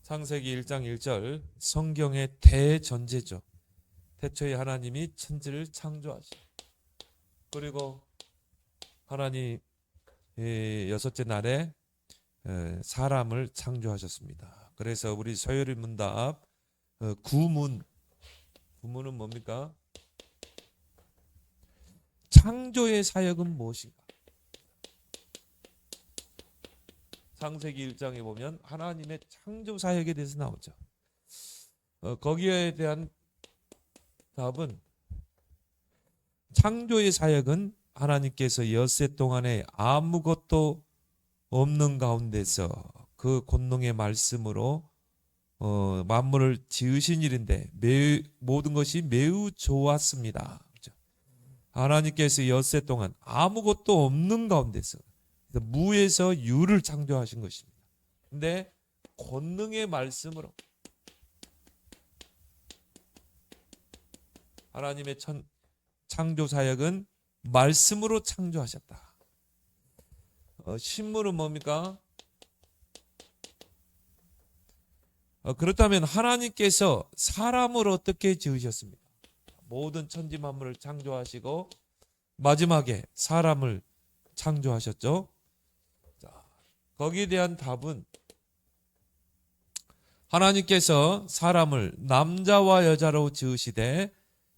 창세기 1장 1절 성경의 대전제죠. 태초에 하나님이 천지를 창조하시고 그리고 하나님 여섯째 날에 사람을 창조하셨습니다. 그래서 우리 서열의 문답 구문은 뭡니까? 창조의 사역은 무엇인가? 창세기 1장에 보면 하나님의 창조 사역에 대해서 나오죠. 거기에 대한 답은 창조의 사역은 하나님께서 엿새 동안에 아무것도 없는 가운데서 그 권능의 말씀으로 만물을 지으신 일인데 모든 것이 매우 좋았습니다. 하나님께서 엿새 동안 아무것도 없는 가운데서 무에서 유를 창조하신 것입니다. 근데 권능의 말씀으로 하나님의 창조 사역은 말씀으로 창조하셨다. 신물은 뭡니까? 그렇다면 하나님께서 사람을 어떻게 지으셨습니까? 모든 천지 만물을 창조하시고 마지막에 사람을 창조하셨죠. 자, 거기에 대한 답은 하나님께서 사람을 남자와 여자로 지으시되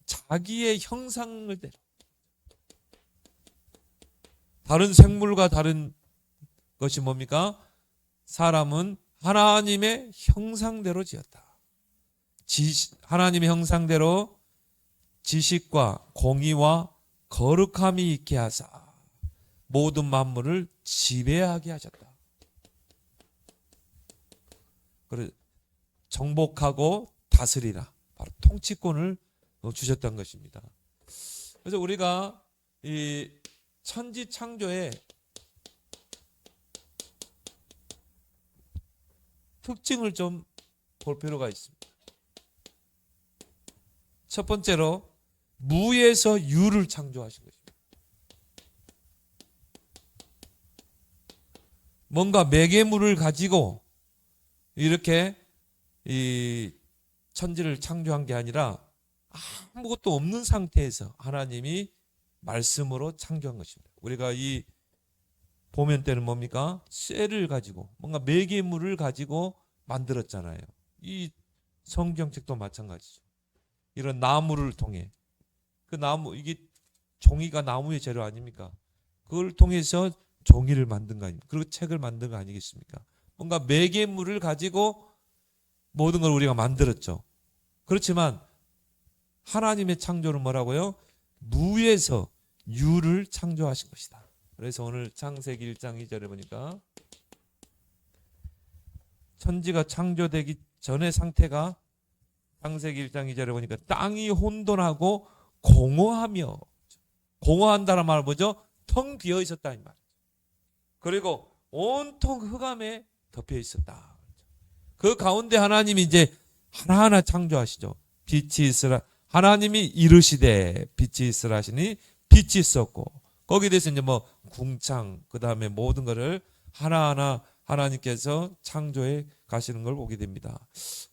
자기의 형상을 대로 다른 생물과 다른 것이 뭡니까? 사람은 하나님의 형상대로 지었다. 하나님의 형상대로 지식과 공의와 거룩함이 있게 하사 모든 만물을 지배하게 하셨다. 그래서 정복하고 다스리라. 바로 통치권을 주셨던 것입니다. 그래서 우리가 이 천지 창조의 특징을 좀 볼 필요가 있습니다. 첫 번째로 무에서 유를 창조하신 것입니다. 뭔가 매개물을 가지고 이렇게 이 천지를 창조한 게 아니라 아무것도 없는 상태에서 하나님이 말씀으로 창조한 것입니다. 우리가 이 보면 때는 뭡니까? 쇠를 가지고 뭔가 매개물을 가지고 만들었잖아요. 이 성경책도 마찬가지죠. 이런 나무를 통해 그 나무 이게 종이가 나무의 재료 아닙니까? 그걸 통해서 종이를 만든 거 아닙니까? 그리고 책을 만든 거 아니겠습니까? 뭔가 매개물을 가지고 모든 걸 우리가 만들었죠. 그렇지만 하나님의 창조는 뭐라고요? 무에서 유를 창조하신 것이다. 그래서 오늘 창세기 1장 2절에 보니까 천지가 창조되기 전의 상태가 창세기 1장 2절에 보니까 땅이 혼돈하고 공허하며 공허한다는 말은 뭐죠? 텅 비어 있었다 이 말이죠. 그리고 온통 흑암에 덮여 있었다. 그 가운데 하나님이 이제 하나하나 창조하시죠. 빛이 있으라 하나님이 이르시되 빛이 있으라 하시니 빛이 있었고 거기에 대해서 이제 뭐 궁창 그다음에 모든 것을 하나하나 하나님께서 창조해 가시는 걸 보게 됩니다.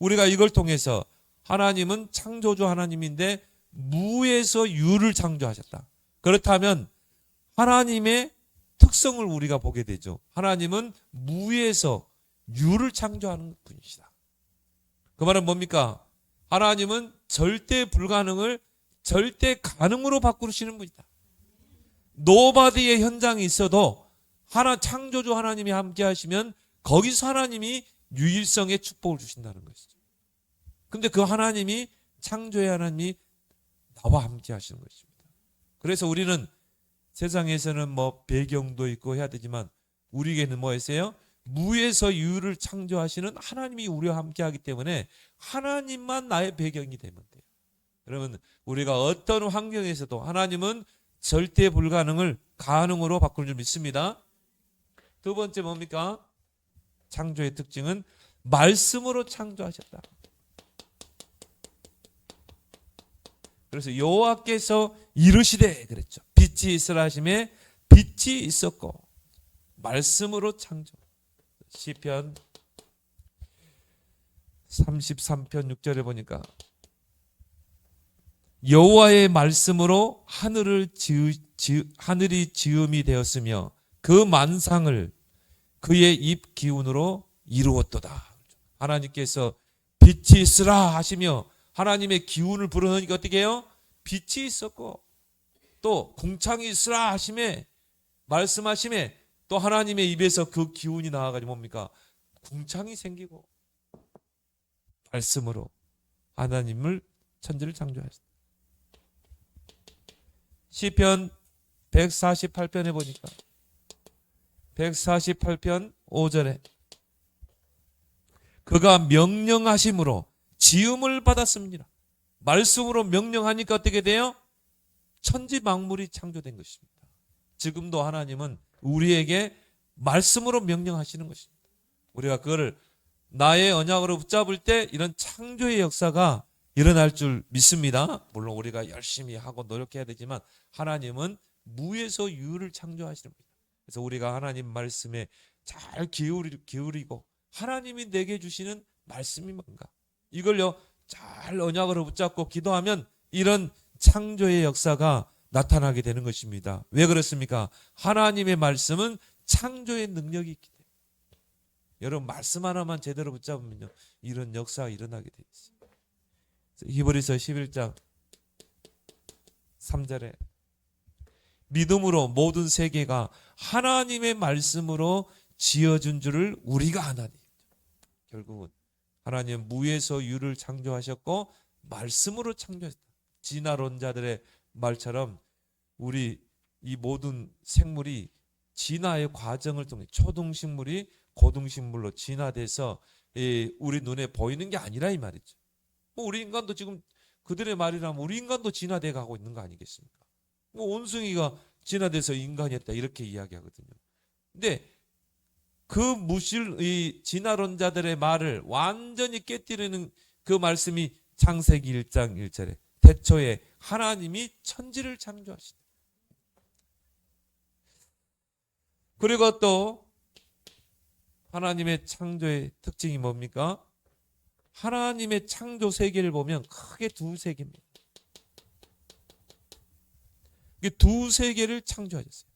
우리가 이걸 통해서 하나님은 창조주 하나님인데 무에서 유를 창조하셨다. 그렇다면 하나님의 특성을 우리가 보게 되죠. 하나님은 무에서 유를 창조하는 분이시다. 그 말은 뭡니까? 하나님은 절대 불가능을 절대 가능으로 바꾸시는 분이다. 노바디의 현장이 있어도 창조주 하나님이 함께 하시면 거기서 하나님이 유일성의 축복을 주신다는 것이죠. 근데 그 하나님이 창조의 하나님이 나와 함께 하시는 것입니다. 그래서 우리는 세상에서는 뭐 배경도 있고 해야 되지만 우리에게는 뭐였어요? 무에서 유를 창조하시는 하나님이 우리와 함께 하기 때문에 하나님만 나의 배경이 되면 돼요. 여러분 우리가 어떤 환경에서도 하나님은 절대 불가능을 가능으로 바꿀 줄 믿습니다. 두 번째 뭡니까? 창조의 특징은 말씀으로 창조하셨다. 그래서 여호와께서 이르시되 그랬죠. 빛이 있으라 하심에 빛이 있었고 말씀으로 창조. 시편 33편 6절에 보니까 여호와의 말씀으로 하늘이 지음이 되었으며 그 만상을 그의 입 기운으로 이루었도다. 하나님께서 빛이 있으라 하시며 하나님의 기운을 불어넣으니까 어떻게 해요? 빛이 있었고 또 궁창이 있으라 하심에 말씀하심에 또 하나님의 입에서 그 기운이 나와가지고 뭡니까? 궁창이 생기고 말씀으로 하나님을 천지를 창조하셨다. 시편 148편에 보니까 148편 5절에 그가 명령하심으로 지음을 받았습니다. 말씀으로 명령하니까 어떻게 돼요? 천지 만물이 창조된 것입니다. 지금도 하나님은 우리에게 말씀으로 명령하시는 것입니다. 우리가 그거를 나의 언약으로 붙잡을 때 이런 창조의 역사가 일어날 줄 믿습니다. 물론 우리가 열심히 하고 노력해야 되지만 하나님은 무에서 유를 창조하시는 겁니다. 그래서 우리가 하나님 말씀에 잘 기울이고 하나님이 내게 주시는 말씀이 뭔가 이걸요 잘 언약으로 붙잡고 기도하면 이런 창조의 역사가 나타나게 되는 것입니다. 왜 그렇습니까? 하나님의 말씀은 창조의 능력이 있기 때문에. 여러분 말씀 하나만 제대로 붙잡으면요 이런 역사가 일어나게 되어 있어요. 히브리서 11장 3절에 믿음으로 모든 세계가 하나님의 말씀으로 지어준 줄을 우리가 아나니. 결국은 하나님은 무에서 유를 창조하셨고 말씀으로 창조하셨다. 진화론자들의 말처럼 우리 이 모든 생물이 진화의 과정을 통해 초등식물이 고등식물로 진화돼서 우리 눈에 보이는 게 아니라 이 말이죠. 우리 인간도 지금 그들의 말이라면 우리 인간도 진화돼 가고 있는 거 아니겠습니까? 원숭이가 진화돼서 인간이었다 이렇게 이야기하거든요. 근데 그 이 진화론자들의 말을 완전히 깨뜨리는 그 말씀이 창세기 1장 1절에 태초에 하나님이 천지를 창조하시다. 그리고 또 하나님의 창조의 특징이 뭡니까? 하나님의 창조 세계를 보면 크게 두 세계입니다. 이게 두 세계를 창조하셨어요.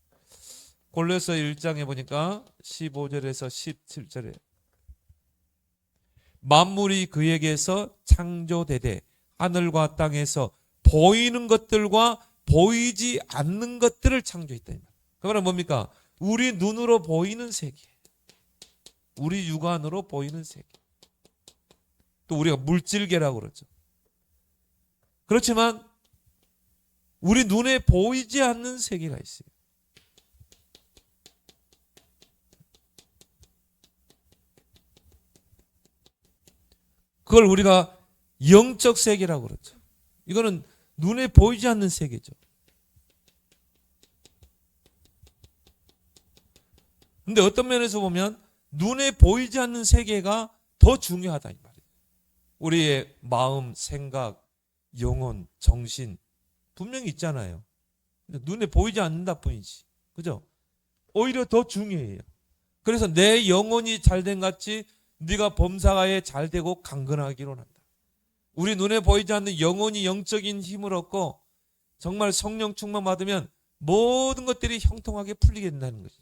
골로새 1장에 보니까 15절에서 17절에 만물이 그에게서 창조되되 하늘과 땅에서 보이는 것들과 보이지 않는 것들을 창조했다. 그거는 뭡니까? 우리 눈으로 보이는 세계, 우리 육안으로 보이는 세계, 또 우리가 물질계라고 그러죠. 그렇지만 우리 눈에 보이지 않는 세계가 있어요. 그걸 우리가 영적 세계라고 그러죠. 이거는 눈에 보이지 않는 세계죠. 근데 어떤 면에서 보면 눈에 보이지 않는 세계가 더 중요하다 이 말이에요. 우리의 마음, 생각, 영혼, 정신 분명히 있잖아요. 눈에 보이지 않는다 뿐이지. 그죠? 오히려 더 중요해요. 그래서 내 영혼이 잘된 같이 네가 범사가에 잘되고 강건하기로 한다. 우리 눈에 보이지 않는 영혼이 영적인 힘을 얻고 정말 성령 충만 받으면 모든 것들이 형통하게 풀리게 된다는 거죠.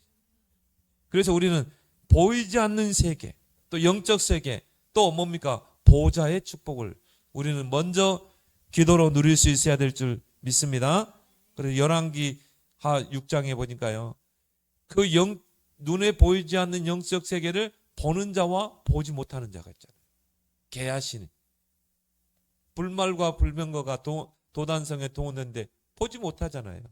그래서 우리는 보이지 않는 세계, 또 영적 세계, 또 뭡니까? 보좌의 축복을 우리는 먼저 기도로 누릴 수 있어야 될 줄 믿습니다. 그래서 열왕기 하 6장에 보니까요. 그 눈에 보이지 않는 영적 세계를 보는 자와 보지 못하는 자가 있잖아요. 개하시는 불말과 불병거가 도단성에 동원되는데 보지 못하잖아요.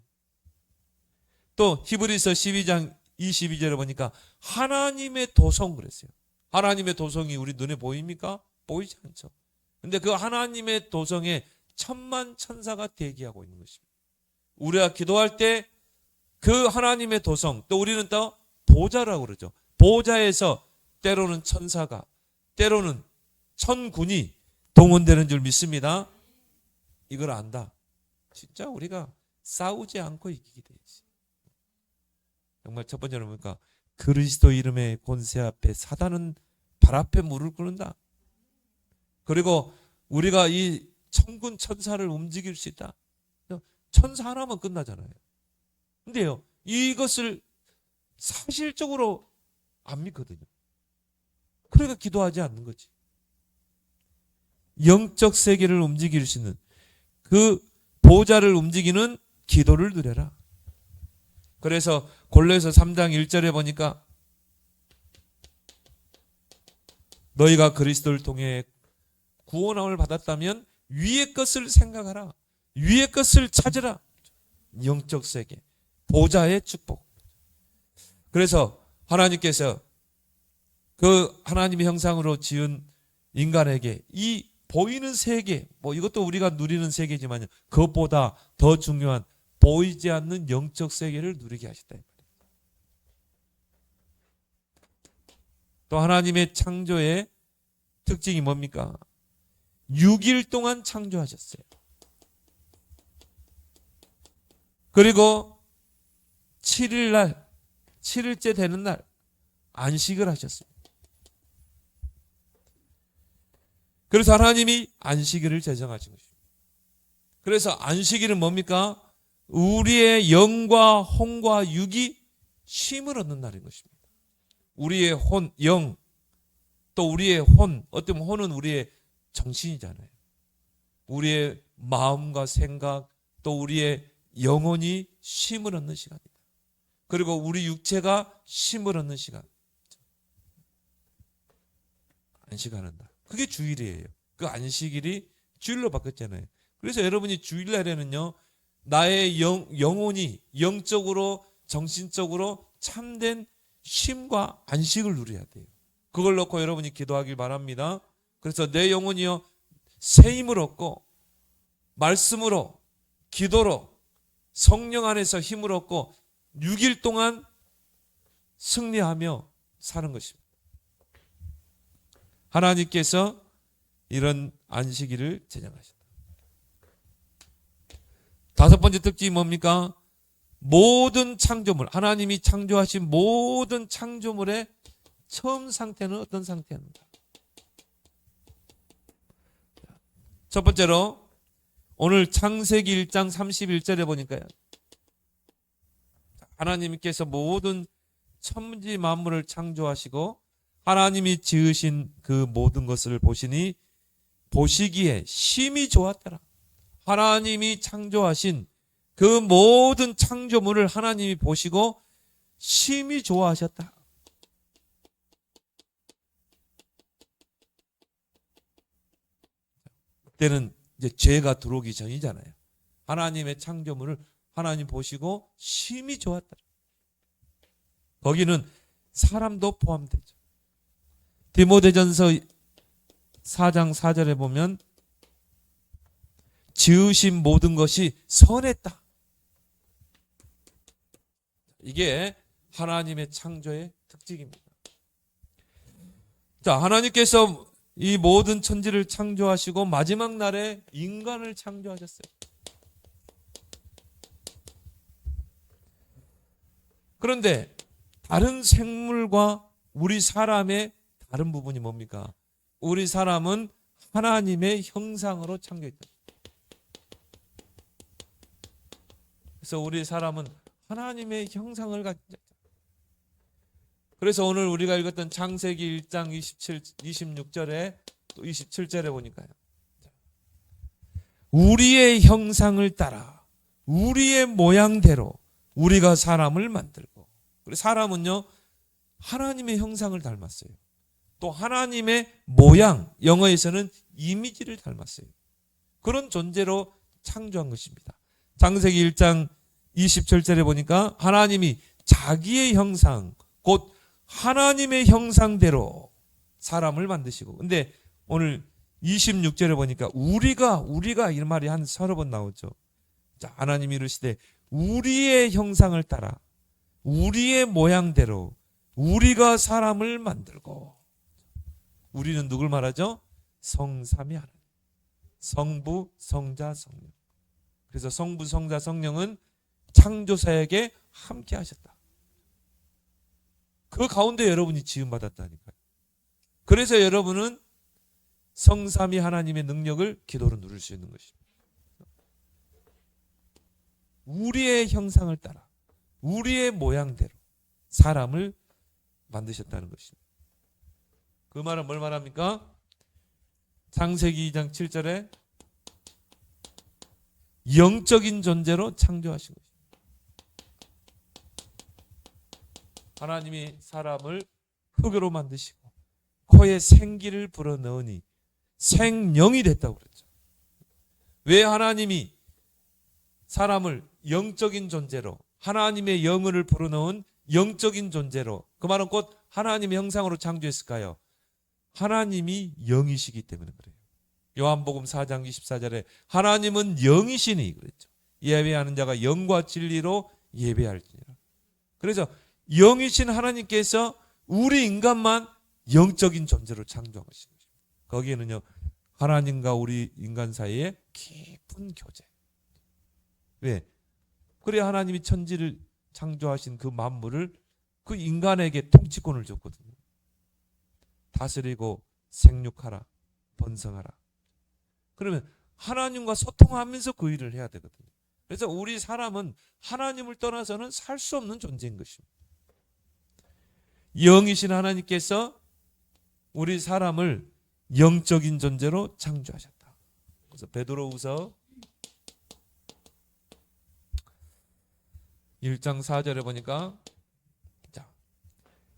또 히브리서 12장 22절에 보니까 하나님의 도성 그랬어요. 하나님의 도성이 우리 눈에 보입니까? 보이지 않죠. 근데 그 하나님의 도성에 천만 천사가 대기하고 있는 것입니다. 우리가 기도할 때 그 하나님의 도성, 또 우리는 또 보좌라고 그러죠. 보좌에서 때로는 천사가, 때로는 천군이 동원되는 줄 믿습니다. 이걸 안다. 진짜 우리가 싸우지 않고 이기게 되지. 정말 첫 번째는 뭡니까? 그리스도 이름의 권세 앞에 사단은 발 앞에 무릎 꿇는다. 그리고 우리가 이 천군 천사를 움직일 수 있다. 천사 하나만 끝나잖아요. 근데요, 이것을 사실적으로 안 믿거든요. 그러니까 기도하지 않는 거지. 영적 세계를 움직일 수 있는 그 보좌를 움직이는 기도를 드려라. 그래서 골로새서 3장 1절에 보니까 너희가 그리스도를 통해 구원함을 받았다면 위의 것을 생각하라. 위의 것을 찾으라. 영적 세계, 보좌의 축복. 그래서 하나님께서 그 하나님의 형상으로 지은 인간에게 이 보이는 세계, 뭐 이것도 우리가 누리는 세계지만 그것보다 더 중요한 보이지 않는 영적 세계를 누리게 하셨다. 또 하나님의 창조의 특징이 뭡니까? 6일 동안 창조하셨어요. 그리고 7일 날, 7일째 되는 날 안식을 하셨어요. 그래서 하나님이 안식일을 제정하신 것입니다. 그래서 안식일은 뭡니까? 우리의 영과 혼과 육이 쉼을 얻는 날인 것입니다. 우리의 혼, 영, 또 우리의 혼, 어쩌면 혼은 우리의 정신이잖아요. 우리의 마음과 생각, 또 우리의 영혼이 쉼을 얻는 시간이다. 그리고 우리 육체가 쉼을 얻는 시간. 안식하는 날. 그게 주일이에요. 그 안식일이 주일로 바뀌었잖아요. 그래서 여러분이 주일날에는요, 나의 영혼이 영적으로, 정신적으로 참된 쉼과 안식을 누려야 돼요. 그걸 놓고 여러분이 기도하길 바랍니다. 그래서 내 영혼이요, 새 힘을 얻고 말씀으로, 기도로, 성령 안에서 힘을 얻고 6일 동안 승리하며 사는 것입니다. 하나님께서 이런 안식일을 제정하셨다. 다섯 번째 특징이 뭡니까? 모든 창조물, 하나님이 창조하신 모든 창조물의 처음 상태는 어떤 상태입니까? 첫 번째로 오늘 창세기 1장 31절에 보니까요, 하나님께서 모든 천지 만물을 창조하시고 하나님이 지으신 그 모든 것을 보시기에 심히 좋았더라. 하나님이 창조하신 그 모든 창조물을 하나님이 보시고 심히 좋아하셨다. 그때는 이제 죄가 들어오기 전이잖아요. 하나님의 창조물을 하나님 보시고 심히 좋았다. 거기는 사람도 포함되죠. 디모데전서 4장 4절에 보면 지으신 모든 것이 선했다. 이게 하나님의 창조의 특징입니다. 자, 하나님께서 이 모든 천지를 창조하시고 마지막 날에 인간을 창조하셨어요. 그런데 다른 생물과 우리 사람의 다른 부분이 뭡니까? 우리 사람은 하나님의 형상으로 창조했다. 그래서 우리 사람은 하나님의 형상을 가진 자. 그래서 오늘 우리가 읽었던 창세기 1장 26절에 또 27절에 보니까요, 우리의 형상을 따라 우리의 모양대로 우리가 사람을 만들고, 그리고 사람은요 하나님의 형상을 닮았어요. 또 하나님의 모양, 영어에서는 이미지를 닮았어요. 그런 존재로 창조한 것입니다. 창세기 1장 27절에 보니까 하나님이 자기의 형상, 곧 하나님의 형상대로 사람을 만드시고, 근데 오늘 26절에 보니까 우리가 이런 말이 한 서너 번 나오죠. 자, 하나님이 이르시되 우리의 형상을 따라 우리의 모양대로 우리가 사람을 만들고. 우리는 누굴 말하죠? 성삼위 하나님, 성부, 성자, 성령. 그래서 성부, 성자, 성령은 창조사에게 함께 하셨다. 그 가운데 여러분이 지음받았다니까요. 그래서 여러분은 성삼위 하나님의 능력을 기도로 누릴 수 있는 것입니다. 우리의 형상을 따라 우리의 모양대로 사람을 만드셨다는 것입니다. 그 말은 뭘 말합니까? 창세기 2장 7절에 영적인 존재로 창조하신 것입니다. 하나님이 사람을 흙으로 만드시고 코에 생기를 불어넣으니 생명이 됐다고 그랬죠. 왜 하나님이 사람을 영적인 존재로 하나님의 영을 불어넣은 영적인 존재로, 그 말은 곧 하나님의 형상으로 창조했을까요? 하나님이 영이시기 때문에 그래요. 요한복음 4장 24절에 하나님은 영이시니 그랬죠. 예배하는 자가 영과 진리로 예배할지니라. 그래서 영이신 하나님께서 우리 인간만 영적인 존재로 창조하신 것입니다. 거기에는요, 하나님과 우리 인간 사이에 깊은 교제. 왜? 그래야 하나님이 천지를 창조하신 그 만물을 그 인간에게 통치권을 줬거든요. 다스리고 생육하라, 번성하라. 그러면 하나님과 소통하면서 그 일을 해야 되거든요. 그래서 우리 사람은 하나님을 떠나서는 살 수 없는 존재인 것입니다. 영이신 하나님께서 우리 사람을 영적인 존재로 창조하셨다. 그래서 베드로후서 1장 4절에 보니까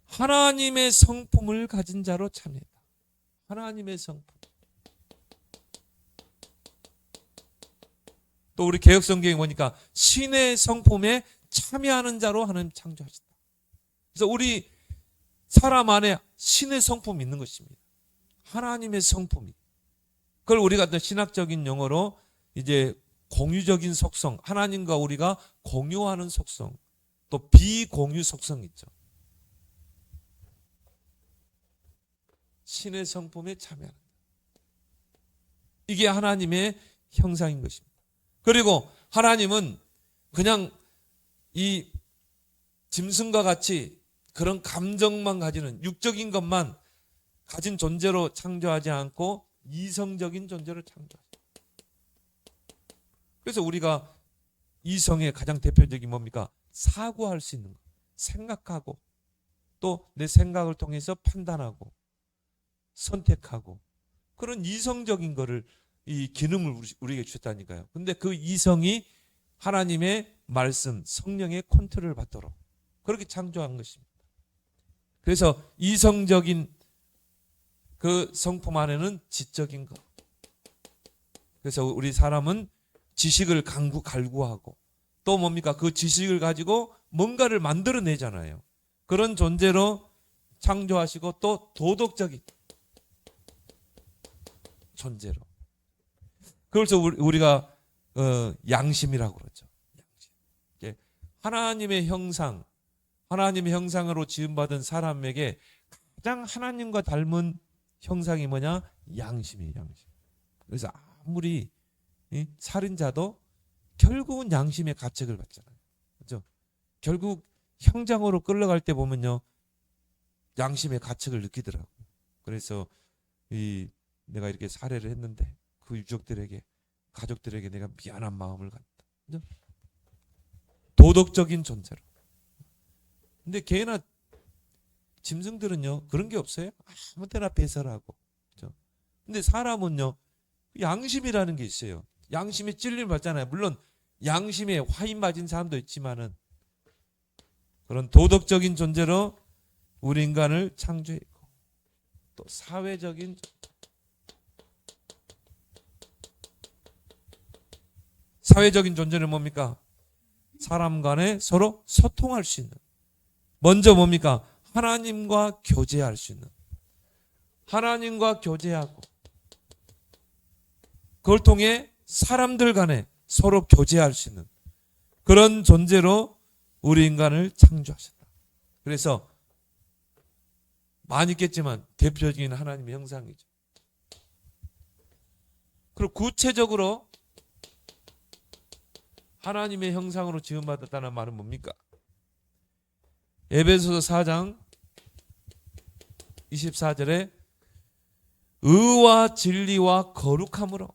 하나님의 성품을 가진 자로 참여했다. 하나님의 성품. 또 우리 개혁성경에 보니까 신의 성품에 참여하는 자로 하나님 창조하셨다. 그래서 우리 사람 안에 신의 성품이 있는 것입니다. 하나님의 성품이. 그걸 우리가 신학적인 용어로 이제 공유적인 속성, 하나님과 우리가 공유하는 속성, 또 비공유 속성이 있죠. 신의 성품에 참여하는. 이게 하나님의 형상인 것입니다. 그리고 하나님은 그냥 이 짐승과 같이 그런 감정만 가지는 육적인 것만 가진 존재로 창조하지 않고 이성적인 존재로 창조하죠. 그래서 우리가 이성의 가장 대표적인 뭡니까? 사고할 수 있는 것, 생각하고 또 내 생각을 통해서 판단하고 선택하고 그런 이성적인 거를 이 기능을 우리에게 주셨다니까요. 근데 그 이성이 하나님의 말씀, 성령의 컨트롤을 받도록 그렇게 창조한 것입니다. 그래서 이성적인 그 성품 안에는 지적인 것. 그래서 우리 사람은 지식을 갈구하고 또 뭡니까? 그 지식을 가지고 뭔가를 만들어내잖아요. 그런 존재로 창조하시고 또 도덕적인 존재로. 그래서 우리가 양심이라고 그러죠. 양심. 하나님의 형상, 하나님의 형상으로 지음받은 사람에게 가장 하나님과 닮은 형상이 뭐냐? 양심이에요. 양심. 그래서 아무리 살인자도 결국은 양심의 가책을 받잖아요. 그렇죠? 결국 형장으로 끌려갈 때 보면요, 양심의 가책을 느끼더라고요. 그래서 내가 이렇게 살해를 했는데 그 유족들에게, 가족들에게 내가 미안한 마음을 갖다. 그렇죠? 도덕적인 존재로. 근데 개나 짐승들은요 그런 게 없어요. 아무 때나 배설하고. 그렇죠? 근데 사람은요 양심이라는 게 있어요. 양심에 찔림을 받잖아요. 물론 양심에 화인 맞은 사람도 있지만은 그런 도덕적인 존재로 우리 인간을 창조했고 또 사회적인 존재는 뭡니까? 사람 간에 서로 소통할 수 있는. 먼저 뭡니까? 하나님과 교제할 수 있는. 하나님과 교제하고 그걸 통해 사람들 간에 서로 교제할 수 있는 그런 존재로 우리 인간을 창조하셨다. 그래서 많이 있겠지만 대표적인 하나님의 형상이죠. 그리고 구체적으로 하나님의 형상으로 지음받았다는 말은 뭡니까? 에베소서 4장 24절에 의와 진리와 거룩함으로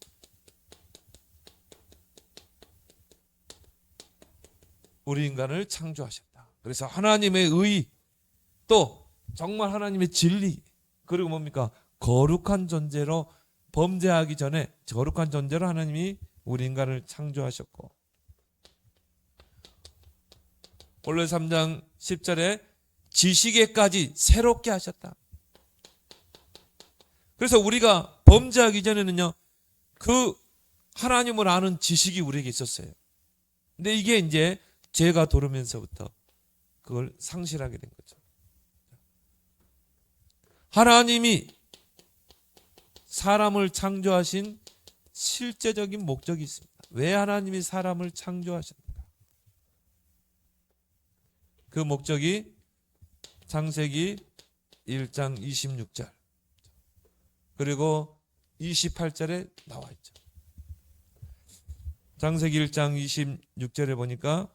우리 인간을 창조하셨다. 그래서 하나님의 의, 또 정말 하나님의 진리, 그리고 뭡니까? 거룩한 존재로, 범죄하기 전에 거룩한 존재로 하나님이 우리 인간을 창조하셨고, 본래 3장 10절에 지식에까지 새롭게 하셨다. 그래서 우리가 범죄하기 전에는요, 그 하나님을 아는 지식이 우리에게 있었어요. 근데 이게 이제 죄가 들어오면서부터 그걸 상실하게 된 거죠. 하나님이 사람을 창조하신 실제적인 목적이 있습니다. 왜 하나님이 사람을 창조하셨는가? 그 목적이 창세기 1장 26절 그리고 28절에 나와 있죠. 창세기 1장 26절에 보니까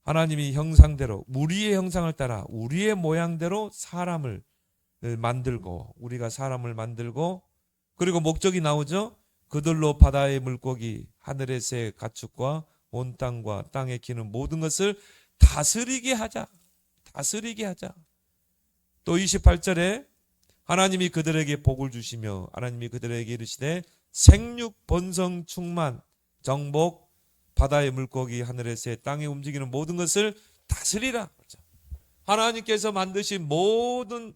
하나님이 형상대로, 우리의 형상을 따라 우리의 모양대로 사람을 만들고, 우리가 사람을 만들고, 그리고 목적이 나오죠. 그들로 바다의 물고기, 하늘의 새, 가축과 온 땅과 땅에 기는 모든 것을 다스리게 하자. 다스리게 하자. 또 28절에 하나님이 그들에게 복을 주시며 하나님이 그들에게 이르시되 생육, 번성, 충만, 정복, 바다의 물고기, 하늘의 새, 땅에 움직이는 모든 것을 다스리라. 하나님께서 만드신 모든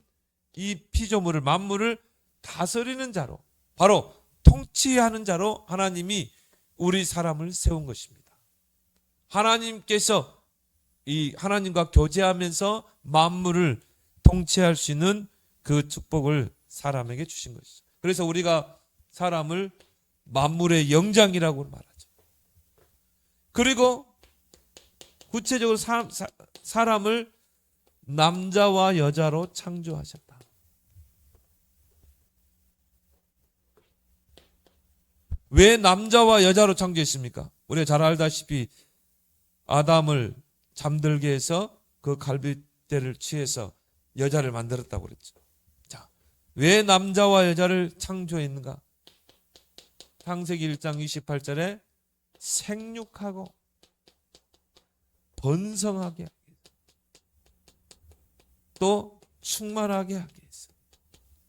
이 피조물을, 만물을 다스리는 자로, 바로 통치하는 자로 하나님이 우리 사람을 세운 것입니다. 하나님께서 이 하나님과 교제하면서 만물을 통치할 수 있는 그 축복을 사람에게 주신 것이죠. 그래서 우리가 사람을 만물의 영장이라고 말하죠. 그리고 구체적으로 사람을 남자와 여자로 창조하셨다. 왜 남자와 여자로 창조했습니까? 우리가 잘 알다시피 아담을 잠들게 해서 그 갈빗대를 취해서 여자를 만들었다고 그랬죠. 자, 왜 남자와 여자를 창조했는가? 창세기 1장 28절에 생육하고 번성하게 하기, 또 충만하게 하기 위해서.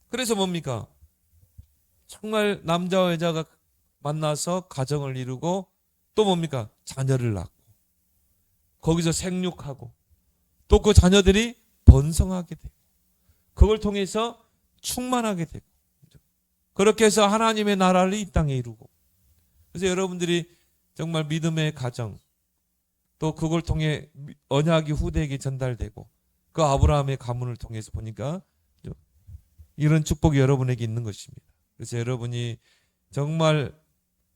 그래서 뭡니까? 정말 남자와 여자가 만나서 가정을 이루고, 또 뭡니까? 자녀를 낳고, 거기서 생육하고, 또 그 자녀들이 번성하게 되고, 그걸 통해서 충만하게 되고, 그렇게 해서 하나님의 나라를 이 땅에 이루고. 그래서 여러분들이 정말 믿음의 가정, 또 그걸 통해 언약이 후대에게 전달되고, 그 아브라함의 가문을 통해서 보니까 이런 축복이 여러분에게 있는 것입니다. 그래서 여러분이 정말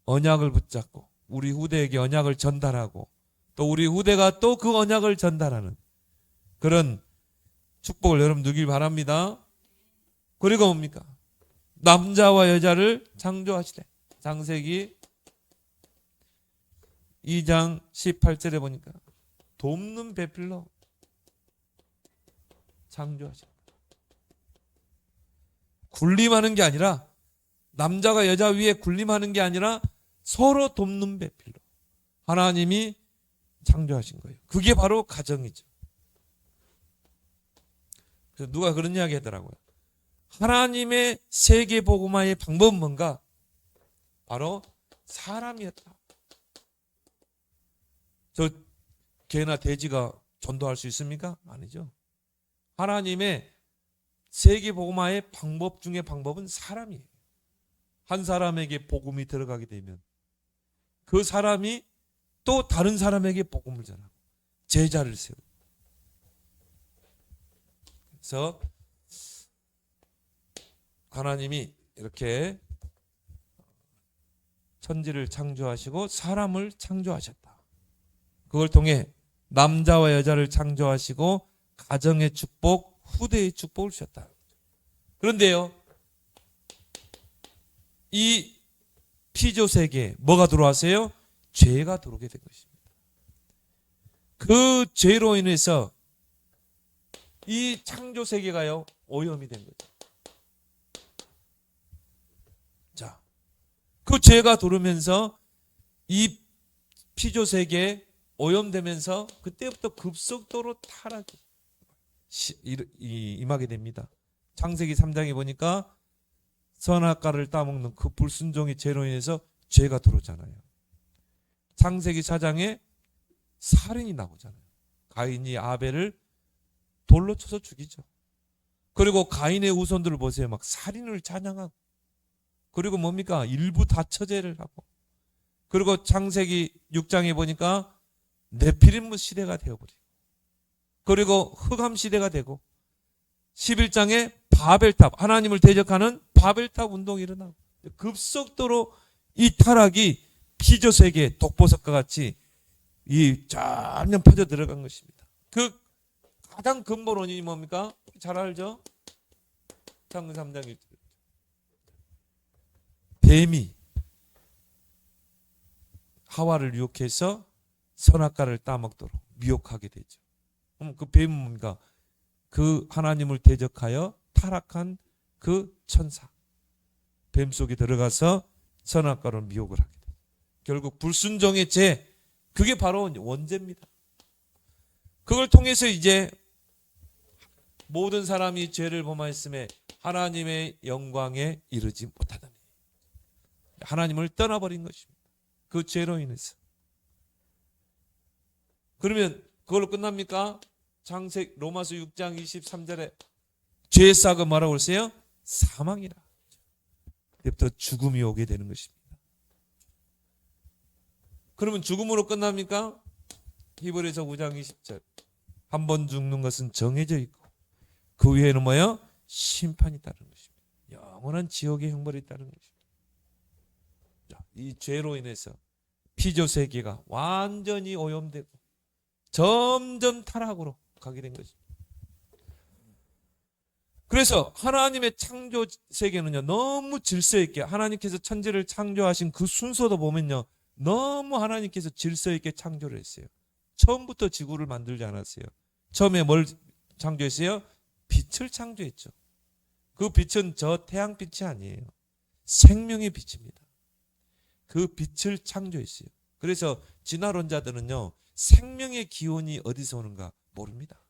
언약을 붙잡고 우리 후대에게 언약을 전달하고, 또 우리 후대가 또 그 언약을 전달하는 그런 축복을 여러분 누길 바랍니다. 그리고 뭡니까? 남자와 여자를 창조하시되, 창세기 2장 18절에 보니까 돕는 배필로 창조하셨다. 군림하는 게 아니라, 남자가 여자 위에 군림하는 게 아니라 서로 돕는 배필로 하나님이 창조하신 거예요. 그게 바로 가정이죠. 그래서 누가 그런 이야기 하더라고요. 하나님의 세계 복음화의 방법은 뭔가? 바로 사람이었다. 저 개나 돼지가 전도할 수 있습니까? 아니죠. 하나님의 세계 복음화의 방법 중에 방법은 사람이에요. 한 사람에게 복음이 들어가게 되면 그 사람이 또 다른 사람에게 복음을 전하고 제자를 세우고. 그래서 하나님이 이렇게 천지를 창조하시고 사람을 창조하셨다. 그걸 통해 남자와 여자를 창조하시고 가정의 축복, 후대의 축복을 주셨다. 그런데요, 이 피조 세계에 뭐가 들어왔어요? 죄가 들어오게 된 것입니다. 그 죄로 인해서 이 창조 세계가요, 오염이 된 거죠. 그 죄가 들어오면서 이 피조 세계에 오염되면서 그때부터 급속도로 타락이 임하게 됩니다. 창세기 3장에 보니까 선악과를 따먹는 그 불순종의 죄로 인해서 죄가 들어오잖아요. 창세기 4장에 살인이 나오잖아요. 가인이 아벨을 돌로 쳐서 죽이죠. 그리고 가인의 후손들을 보세요. 막 살인을 찬양하고, 그리고 뭡니까? 일부 다처제를 하고, 그리고 창세기 6장에 보니까 네피림 시대가 되어버리고, 그리고 흑암 시대가 되고, 11장에 바벨탑, 하나님을 대적하는 바벨탑 운동이 일어나고, 급속도로 이 타락이 피조 세계의 독보석과 같이 이 전면 퍼져 들어간 것입니다. 그 가장 근본 원인이 뭡니까? 잘 알죠? 창세기 3장 1절. 뱀이 하와를 유혹해서 선악과를 따먹도록 미혹하게 되죠. 그럼 그 뱀은 뭡니까? 그 하나님을 대적하여 타락한 그 천사, 뱀 속에 들어가서 선악과로 미혹을 하게 돼요. 결국 불순종의 죄, 그게 바로 원죄입니다. 그걸 통해서 이제 모든 사람이 죄를 범하였음에 하나님의 영광에 이르지 못하다니, 하나님을 떠나버린 것입니다. 그 죄로 인해서. 그러면 그걸로 끝납니까? 로마서 6장 23절에 죄사가 뭐라고 그랬어요? 사망이라. 그때부터 죽음이 오게 되는 것입니다. 그러면 죽음으로 끝납니까? 히브리서 9장 20절. 한 번 죽는 것은 정해져 있고 그 위에는 뭐예요? 심판이 따르는 것입니다. 영원한 지옥의 형벌이 따르는 것입니다. 이 죄로 인해서 피조 세계가 완전히 오염되고 점점 타락으로 가게 된 것입니다. 그래서 하나님의 창조 세계는요, 너무 질서 있게 하나님께서 천지를 창조하신 그 순서도 보면요, 너무 하나님께서 질서 있게 창조를 했어요. 처음부터 지구를 만들지 않았어요. 처음에 뭘 창조했어요? 빛을 창조했죠. 그 빛은 저 태양빛이 아니에요. 생명의 빛입니다. 그 빛을 창조했어요. 그래서 진화론자들은요, 생명의 기원이 어디서 오는가 모릅니다.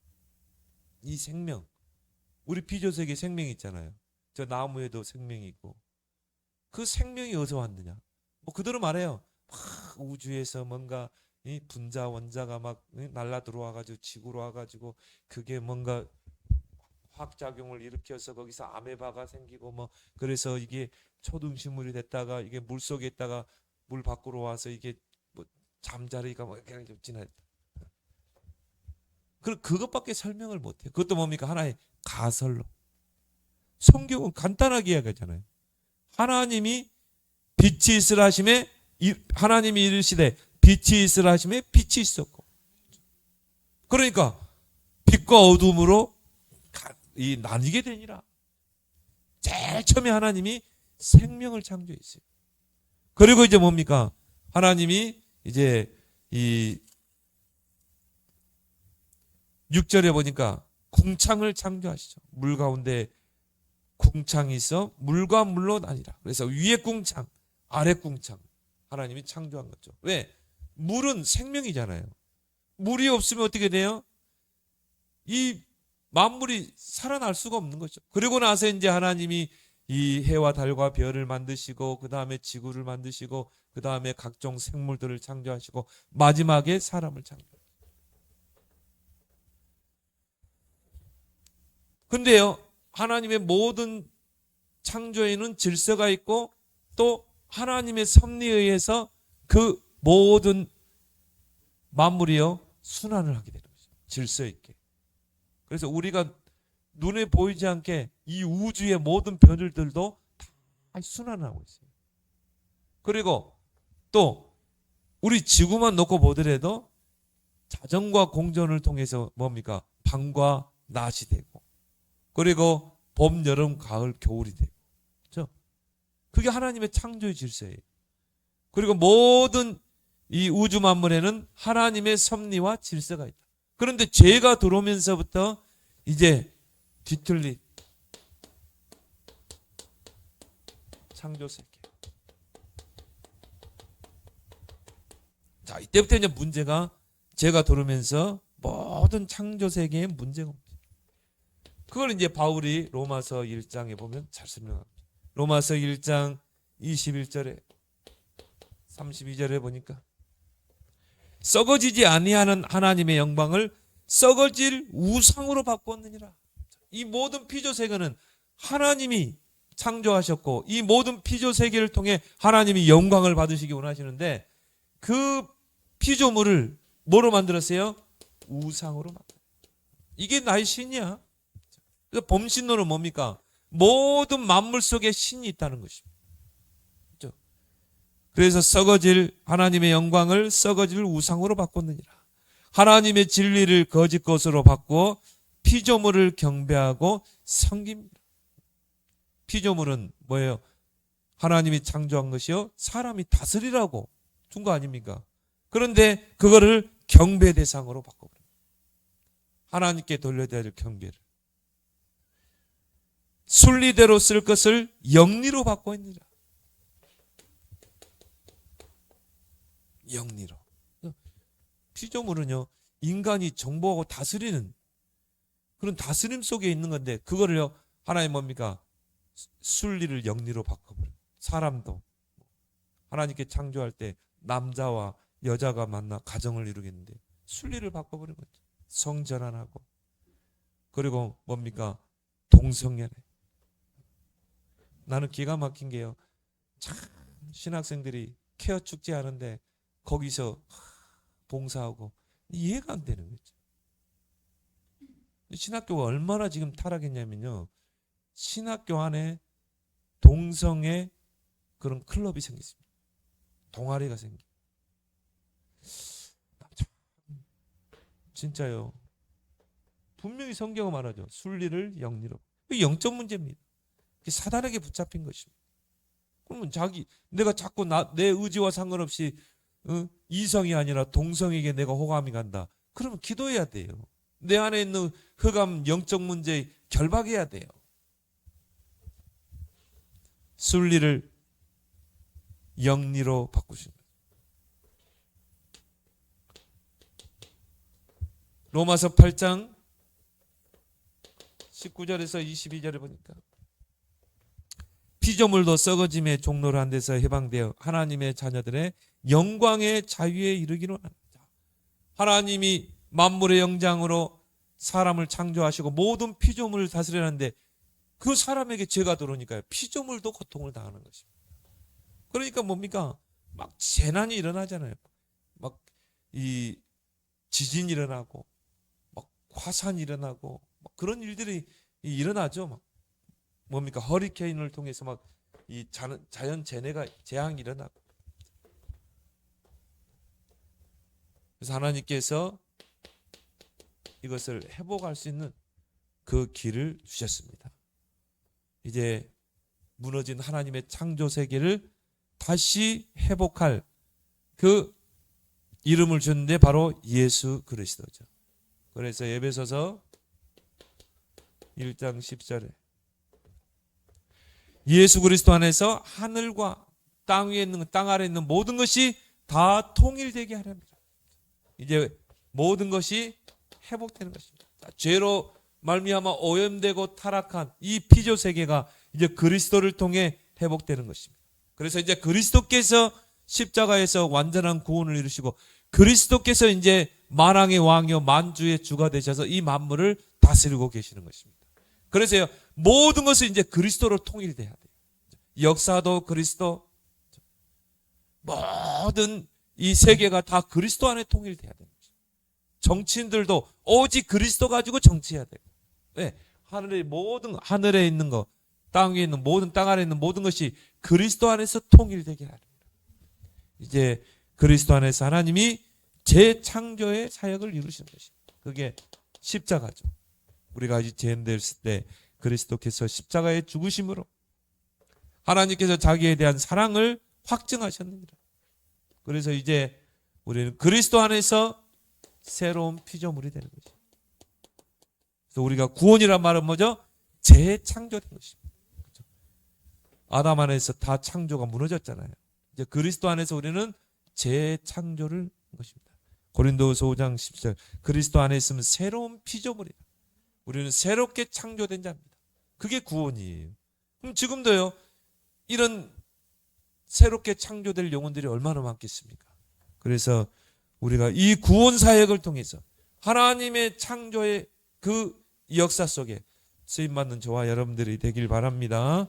이 생명, 우리 피조세계 생명이 있잖아요. 저 나무에도 생명이 있고, 그 생명이 어디서 왔느냐? 뭐 그대로 말해요. 막 우주에서 뭔가 이 분자 원자가 막 날라 들어와가지고 지구로 와가지고 그게 뭔가 화학작용을 일으켜서 거기서 아메바가 생기고 뭐 그래서 이게 초등식물이 됐다가 이게 물 속에 있다가 물 밖으로 와서 이게 뭐 잠자리가 뭐 이렇게 지나. 그것밖에 설명을 못해요. 그것도 뭡니까? 하나의 가설로. 성경은 간단하게 이야기하잖아요. 하나님이 빛이 있으라 하심에 하나님이 이르시되 빛이 있으라 하심에 빛이 있었고. 그러니까 빛과 어둠으로 나뉘게 되니라. 제일 처음에 하나님이 생명을 창조했어요. 그리고 이제 뭡니까? 하나님이 이제 이 6절에 보니까 궁창을 창조하시죠. 물 가운데 궁창이 있어 물과 물로 나뉘라. 그래서 위에 궁창, 아래 궁창 하나님이 창조한 거죠. 왜? 물은 생명이잖아요. 물이 없으면 어떻게 돼요? 이 만물이 살아날 수가 없는 거죠. 그리고 나서 이제 하나님이 이 해와 달과 별을 만드시고 그 다음에 지구를 만드시고 그 다음에 각종 생물들을 창조하시고 마지막에 사람을 창조하시고. 근데요, 하나님의 모든 창조에는 질서가 있고 또 하나님의 섭리에 의해서 그 모든 만물이요 순환을 하게 되는 거죠. 질서 있게. 그래서 우리가 눈에 보이지 않게 이 우주의 모든 별들도 다 순환하고 있어요. 그리고 또 우리 지구만 놓고 보더라도 자전과 공전을 통해서 뭡니까? 밤과 낮이 되고 그리고 봄, 여름, 가을, 겨울이 되고. 그렇죠? 그게 하나님의 창조의 질서예요. 그리고 모든 이 우주 만물에는 하나님의 섭리와 질서가 있다. 그런데 죄가 들어오면서부터 이제 뒤틀린 창조 세계. 자, 이때부터 이제 문제가 죄가 들어오면서 모든 창조 세계에 문제가 옵니다. 그걸 이제 바울이 로마서 1장에 보면 잘 설명합니다. 로마서 1장 21절에 32절에 보니까 썩어지지 아니하는 하나님의 영광을 썩어질 우상으로 바꾸었느니라. 이 모든 피조 세계는 하나님이 창조하셨고 이 모든 피조 세계를 통해 하나님이 영광을 받으시기 원하시는데 그 피조물을 뭐로 만들었어요? 우상으로 만들었어요. 이게 나의 신이야. 그래서 범신론은 뭡니까? 모든 만물 속에 신이 있다는 것입니다. 그렇죠? 그래서 썩어질 하나님의 영광을 썩어질 우상으로 바꿨느니라. 하나님의 진리를 거짓 것으로 바꾸어 피조물을 경배하고 섬깁니다. 피조물은 뭐예요? 하나님이 창조한 것이요 사람이 다스리라고 준 거 아닙니까? 그런데 그거를 경배 대상으로 바꿔버립니다. 하나님께 돌려야 될 경배를 순리대로 쓸 것을 영리로 바꿔입니다. 영리로. 피조물은요 인간이 정복하고 다스리는 그런 다스림 속에 있는 건데 그거를요 하나님 뭡니까? 순리를 영리로 바꿔버려요. 사람도 하나님께 창조할 때 남자와 여자가 만나 가정을 이루겠는데 순리를 바꿔버린 거죠. 성전환하고 그리고 뭡니까? 동성연애. 나는 기가 막힌 게요. 참 신학생들이 케어 축제 하는데 거기서 봉사하고 이해가 안 되는 거죠. 신학교가 얼마나 지금 타락했냐면요. 신학교 안에 동성애 그런 클럽이 생겼습니다. 동아리가 생겨. 진짜요. 분명히 성경은 말하죠. 순리를 영리로. 영적 문제입니다. 사단에게 붙잡힌 것입니다. 그러면 내가 자꾸 내 의지와 상관없이 이성이 아니라 동성에게 내가 호감이 간다. 그러면 기도해야 돼요. 내 안에 있는 흑암 영적 문제에 결박해야 돼요. 순리를 영리로 바꾸신 거예요. 로마서 8장 19절에서 22절에 보니까 피조물도 썩어짐의 종로로 한 데서 해방되어 하나님의 자녀들의 영광의 자유에 이르기로 합니다. 하나님이 만물의 영장으로 사람을 창조하시고 모든 피조물을 다스리는데 그 사람에게 죄가 들어오니까요. 피조물도 고통을 당하는 것입니다. 그러니까 뭡니까? 막 재난이 일어나잖아요. 막 이 지진이 일어나고 막 화산이 일어나고 막 그런 일들이 일어나죠. 막 뭡니까? 허리케인을 통해서 막 이 자연 재앙이 일어나고. 그래서 하나님께서 이것을 회복할 수 있는 그 길을 주셨습니다. 이제 무너진 하나님의 창조 세계를 다시 회복할 그 이름을 줬는데 바로 예수 그리스도죠. 그래서 에베소서 1장 10절에 예수 그리스도 안에서 하늘과 땅 위에 있는 땅 아래에 있는 모든 것이 다 통일되게 하렵니다. 이제 모든 것이 회복되는 것입니다. 죄로 말미암아 오염되고 타락한 이 피조 세계가 이제 그리스도를 통해 회복되는 것입니다. 그래서 이제 그리스도께서 십자가에서 완전한 구원을 이루시고 그리스도께서 이제 만왕의 왕이요 만주의 주가 되셔서 이 만물을 다스리고 계시는 것입니다. 그래서요 모든 것은 이제 그리스도로 통일돼야 돼요. 역사도 그리스도, 모든 이 세계가 다 그리스도 안에 통일돼야 돼요. 정치인들도 오직 그리스도 가지고 정치해야 돼요. 네, 하늘에 있는 거, 땅 위에 있는 모든 땅 아래 있는 모든 것이 그리스도 안에서 통일되게 하랍니다. 이제 그리스도 안에서 하나님이 재창조의 사역을 이루시는 것입니다. 그게 십자가죠. 우리가 아직 죄인되었을 때 그리스도께서 십자가에 죽으심으로 하나님께서 자기에 대한 사랑을 확증하셨느니라. 그래서 이제 우리는 그리스도 안에서 새로운 피조물이 되는 것입니다. 그래서 우리가 구원이란 말은 뭐죠? 재창조된 것입니다. 그렇죠? 아담 안에서 다 창조가 무너졌잖아요. 이제 그리스도 안에서 우리는 재창조를 것입니다. 고린도후서 5장 10절 그리스도 안에 있으면 새로운 피조물이다. 우리는 새롭게 창조된 자입니다. 그게 구원이에요. 그럼 지금도요. 이런 새롭게 창조될 영혼들이 얼마나 많겠습니까? 그래서 우리가 이 구원 사역을 통해서 하나님의 창조의 그 역사 속에 쓰임받는 저와 여러분들이 되길 바랍니다.